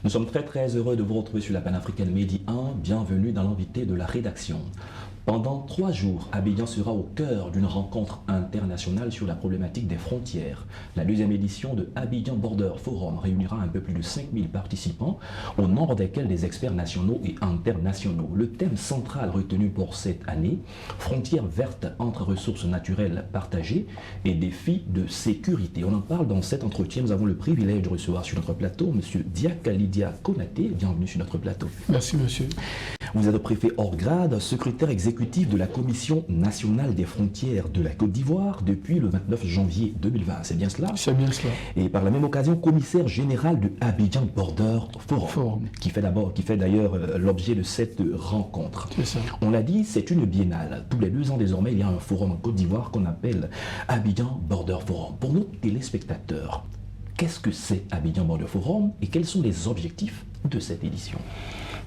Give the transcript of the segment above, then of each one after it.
Nous sommes très heureux de vous retrouver sur la panafricaine Medi 1. Bienvenue dans l'invité de la rédaction. Pendant 3 jours, Abidjan sera au cœur d'une rencontre internationale sur la problématique des frontières. La 2e édition de Abidjan Border Forum réunira un peu plus de 5000 participants, au nombre desquels des experts nationaux et internationaux. Le thème central retenu pour cette année, frontières vertes entre ressources naturelles partagées et défis de sécurité. On en parle dans cet entretien. Nous avons le privilège de recevoir sur notre plateau M. Diakalidia Konaté. Bienvenue sur notre plateau. Merci, monsieur. Vous êtes préfet hors grade, secrétaire exécutif de la Commission nationale des frontières de la Côte d'Ivoire depuis le 29 janvier 2020. C'est bien cela? C'est bien cela. Et par la même occasion, commissaire général de Abidjan Border Forum. Qui fait d'ailleurs l'objet de cette rencontre. C'est ça. On l'a dit, c'est une biennale. Tous les 2 ans désormais, il y a un forum en Côte d'Ivoire qu'on appelle Abidjan Border Forum. Pour nos téléspectateurs, qu'est-ce que c'est Abidjan Border Forum et quels sont les objectifs de cette édition?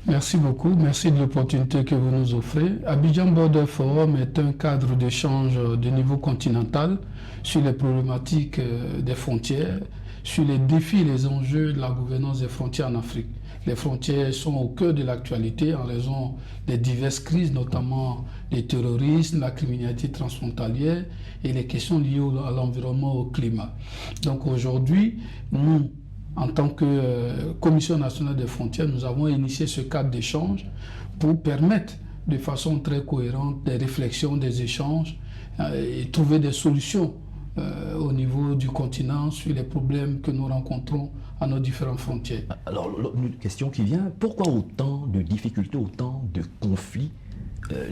Merci beaucoup, merci de l'opportunité que vous nous offrez. Abidjan Border Forum est un cadre d'échange de niveau continental sur les problématiques des frontières, sur les défis et les enjeux de la gouvernance des frontières en Afrique. Les frontières sont au cœur de l'actualité en raison des diverses crises, notamment le terrorisme, la criminalité transfrontalière et les questions liées à l'environnement, au climat. Donc aujourd'hui, nous, en tant que Commission nationale des frontières, nous avons initié ce cadre d'échange pour permettre de façon très cohérente des réflexions, des échanges et trouver des solutions au niveau du continent sur les problèmes que nous rencontrons à nos différentes frontières. Alors, une question qui vient, pourquoi autant de difficultés, autant de conflits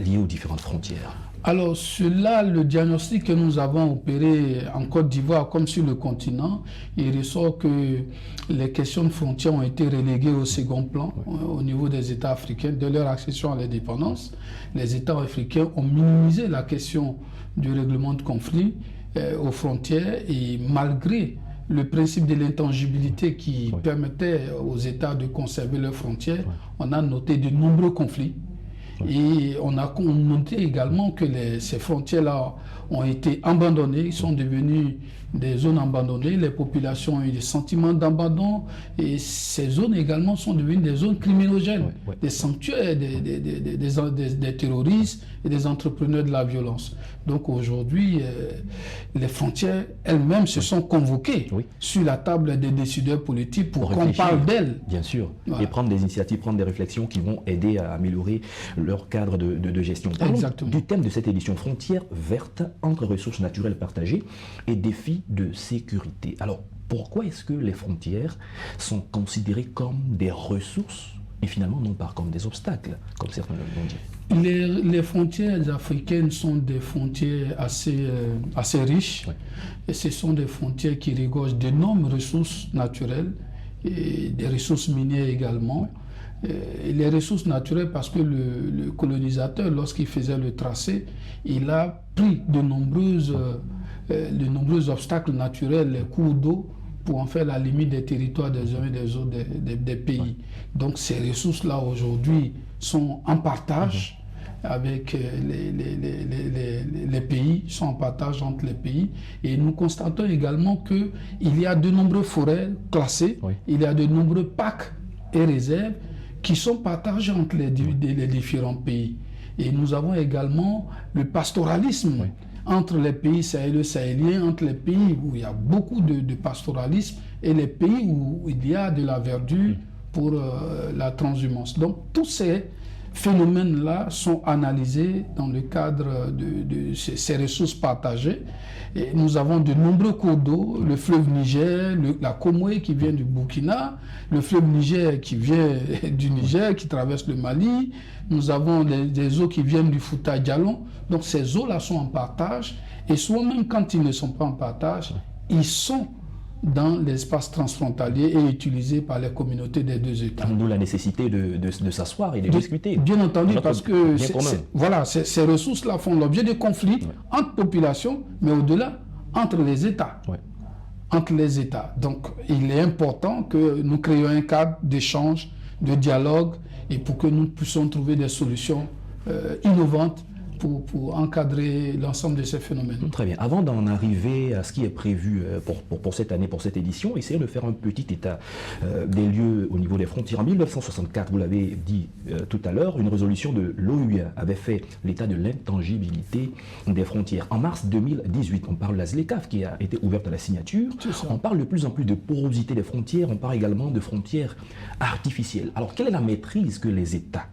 liés aux différentes frontières? Alors, cela, le diagnostic que nous avons opéré en Côte d'Ivoire comme sur le continent, il ressort que les questions de frontières ont été reléguées au second plan au niveau des États africains. De leur accession à l'indépendance, les États africains ont minimisé la question du règlement de conflit aux frontières et malgré le principe de l'intangibilité qui permettait aux États de conserver leurs frontières, on a noté de nombreux conflits. Et on a noté également que ces frontières-là ont été abandonnées, ils sont devenus des zones abandonnées, les populations ont eu des sentiments d'abandon et ces zones également sont devenues des zones criminogènes, des sanctuaires des terroristes et des entrepreneurs de la violence. Donc aujourd'hui, les frontières elles-mêmes se sont convoquées sur la table des décideurs politiques pour qu'on parle d'elles. Bien sûr, et prendre des initiatives, prendre des réflexions qui vont aider à améliorer leur cadre de gestion. Parlons du thème de cette édition, frontières vertes entre ressources naturelles partagées et défis de sécurité. Alors, pourquoi est-ce que les frontières sont considérées comme des ressources et finalement non pas comme des obstacles, comme certains l'ont dit? Les frontières africaines sont des frontières assez riches et ce sont des frontières qui regorgent d'énormes ressources naturelles et des ressources minières également. Et les ressources naturelles parce que le colonisateur, lorsqu'il faisait le tracé, il a pris de nombreux obstacles naturels, les cours d'eau, pour en faire la limite des territoires des uns et des autres des pays. Donc ces ressources-là aujourd'hui sont en partage avec les pays, sont en partage entre les pays. Et nous constatons également qu'il y a de nombreuses forêts classées, il y a de nombreux parcs et réserves qui sont partagés entre les différents pays. Et nous avons également le pastoralisme entre les pays sahéliens, entre les pays où il y a beaucoup de pastoralisme et les pays où il y a de la verdure pour la transhumance. Donc tous ces phénomènes-là sont analysés dans le cadre de ces ressources partagées. Et nous avons de nombreux cours d'eau, le fleuve Niger, la Comoé qui vient du Burkina, le fleuve Niger qui vient du Niger, qui traverse le Mali. Nous avons des eaux qui viennent du Fouta Djallon. Donc ces eaux-là sont en partage. Et souvent même quand ils ne sont pas en partage, ils sont dans l'espace transfrontalier et utilisé par les communautés des 2 États. D'où la nécessité de s'asseoir et de discuter. Bien entendu, parce que ces ressources-là font l'objet de conflits entre populations, mais au-delà, entre les États. Entre les États. Donc, il est important que nous créions un cadre d'échange, de dialogue, et pour que nous puissions trouver des solutions innovantes pour encadrer l'ensemble de ces phénomènes. Très bien. Avant d'en arriver à ce qui est prévu pour cette année, pour cette édition, essayons de faire un petit état des lieux au niveau des frontières. En 1964, vous l'avez dit tout à l'heure, une résolution de l'OUA avait fait l'état de l'intangibilité des frontières. En mars 2018, on parle de la ZLECAf qui a été ouverte à la signature. On parle de plus en plus de porosité des frontières, on parle également de frontières artificielles. Alors, quelle est la maîtrise que les États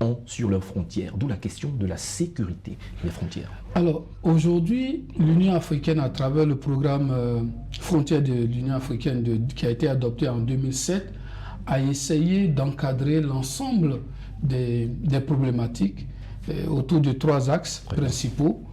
ont sur leurs frontières, d'où la question de la sécurité des frontières? Alors, aujourd'hui, l'Union africaine, à travers le programme Frontières de l'Union africaine qui a été adopté en 2007, a essayé d'encadrer l'ensemble des problématiques autour de 3 axes principaux.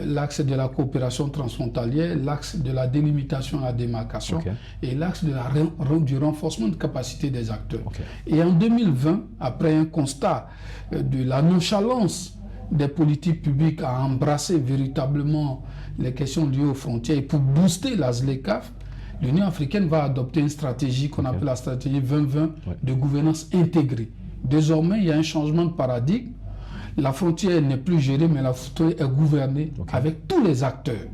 L'axe de la coopération transfrontalière, l'axe de la délimitation et la démarcation et l'axe du renforcement de capacité des acteurs. Et en 2020, après un constat de la nonchalance des politiques publiques à embrasser véritablement les questions liées aux frontières et pour booster la ZLECAf, l'Union africaine va adopter une stratégie qu'on appelle la stratégie 2020 de gouvernance intégrée. Désormais, il y a un changement de paradigme. La frontière n'est plus gérée, mais la frontière est gouvernée avec tous les acteurs.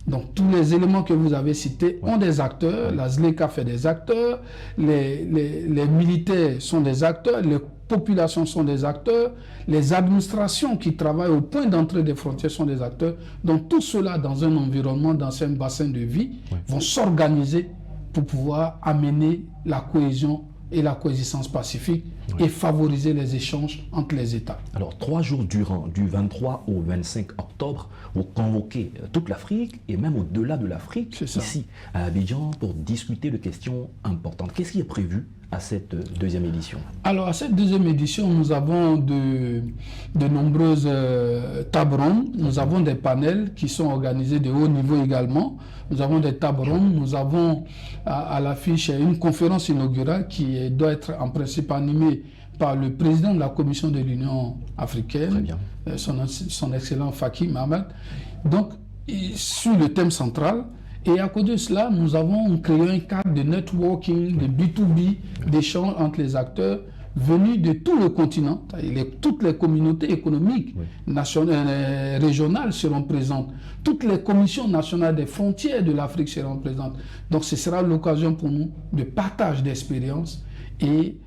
Donc, tous les éléments que vous avez cités ont des acteurs. La ZLECAf fait des acteurs, les militaires sont des acteurs, les populations sont des acteurs, les administrations qui travaillent au point d'entrée des frontières sont des acteurs. Donc, tout cela dans un environnement, dans un bassin de vie, vont s'organiser pour pouvoir amener la cohésion et la coexistence pacifique et favoriser les échanges entre les États. Alors, 3 jours durant, du 23 au 25 octobre, vous convoquez toute l'Afrique et même au-delà de l'Afrique, ici à Abidjan, pour discuter de questions importantes. Qu'est-ce qui est prévu à cette deuxième édition? Alors, à cette deuxième édition, nous avons de nombreuses tables rondes. Nous avons des panels qui sont organisés de haut niveau également. Nous avons des tables rondes. Nous avons à l'affiche une conférence inaugurale qui doit être en principe animée par le président de la Commission de l'Union africaine, son excellent Faki Mahamat. Donc, sur le thème central. Et à cause de cela, nous avons créé un cadre de networking, de B2B, d'échange entre les acteurs venus de tout le continent. Toutes les communautés économiques nationales, régionales seront présentes. Toutes les commissions nationales des frontières de l'Afrique seront présentes. Donc ce sera l'occasion pour nous de partage d'expériences et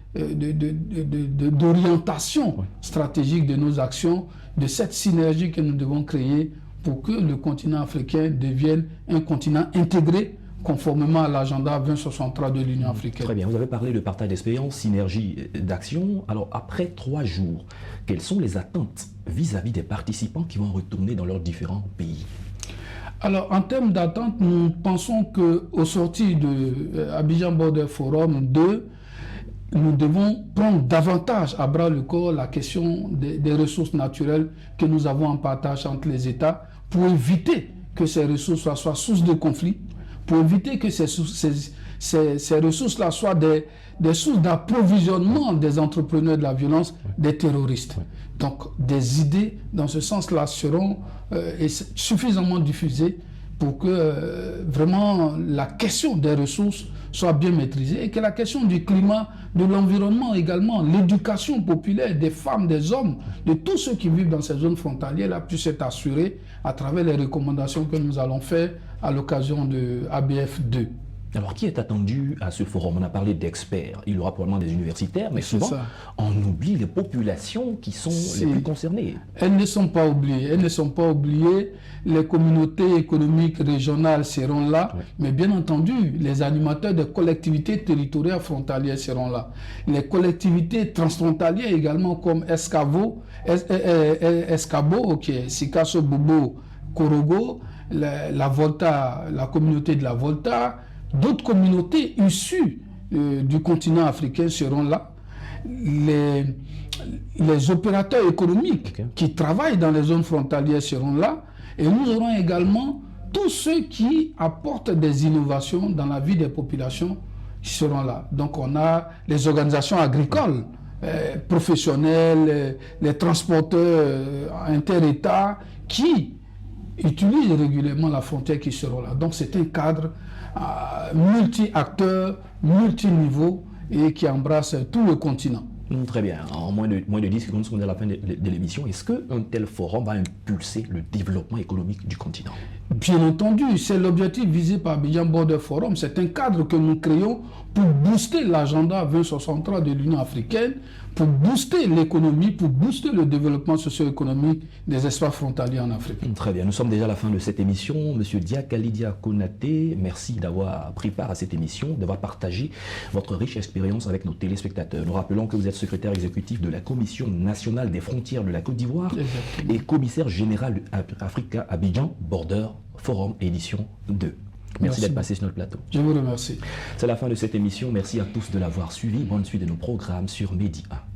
d'orientation stratégique de nos actions, de cette synergie que nous devons créer pour que le continent africain devienne un continent intégré conformément à l'agenda 2063 de l'Union africaine. Très bien, vous avez parlé de partage d'expérience, synergie d'action. Alors après 3 jours, quelles sont les attentes vis-à-vis des participants qui vont retourner dans leurs différents pays? Alors en termes d'attente, nous pensons qu'au sorti de Abidjan Border Forum 2, nous devons prendre davantage à bras le corps la question des ressources naturelles que nous avons en partage entre les États pour éviter que ces ressources soient source de conflits, pour éviter que ces ressources-là soient des sources d'approvisionnement des entrepreneurs de la violence, des terroristes. Donc des idées dans ce sens-là seront suffisamment diffusées pour que vraiment la question des ressources soit bien maîtrisée et que la question du climat, de l'environnement également, l'éducation populaire des femmes, des hommes, de tous ceux qui vivent dans ces zones frontalières-là puisse être assurée à travers les recommandations que nous allons faire à l'occasion de ABF 2. Alors, qui est attendu à ce forum? On a parlé d'experts, il y aura probablement des universitaires, mais souvent, on oublie les populations qui sont les plus concernées. Elles ne sont pas oubliées, elles ne sont pas oubliées. Les communautés économiques régionales seront là, mais bien entendu, les animateurs des collectivités territoriales frontalières seront là. Les collectivités transfrontalières également, comme Escabo, Sikasso Bobo, Korogo, la Volta, la communauté de la Volta. D'autres communautés issues du continent africain seront là. Les opérateurs économiques qui travaillent dans les zones frontalières seront là. Et nous aurons également tous ceux qui apportent des innovations dans la vie des populations qui seront là. Donc on a les organisations agricoles, professionnelles, les transporteurs inter-États qui utilisent régulièrement la frontière qui seront là. Donc c'est un cadre multi-acteurs, multi-niveaux et qui embrasse tout le continent. Très bien. En moins de 10 secondes, on est à la fin de l'émission. Est-ce qu'un tel forum va impulser le développement économique du continent? Bien entendu, c'est l'objectif visé par Abidjan Border Forum. C'est un cadre que nous créons pour booster l'agenda 2063 de l'Union africaine, pour booster l'économie, pour booster le développement socio-économique des espaces frontaliers en Afrique. Très bien, nous sommes déjà à la fin de cette émission. Monsieur Diakali Konaté, merci d'avoir pris part à cette émission, d'avoir partagé votre riche expérience avec nos téléspectateurs. Nous rappelons que vous êtes secrétaire exécutif de la Commission nationale des frontières de la Côte d'Ivoire et commissaire général Africa Abidjan Border Forum édition 2. Merci d'être passé sur notre plateau. Je vous remercie. C'est la fin de cette émission. Merci à tous de l'avoir suivi. Bonne suite de nos programmes sur Medi 1.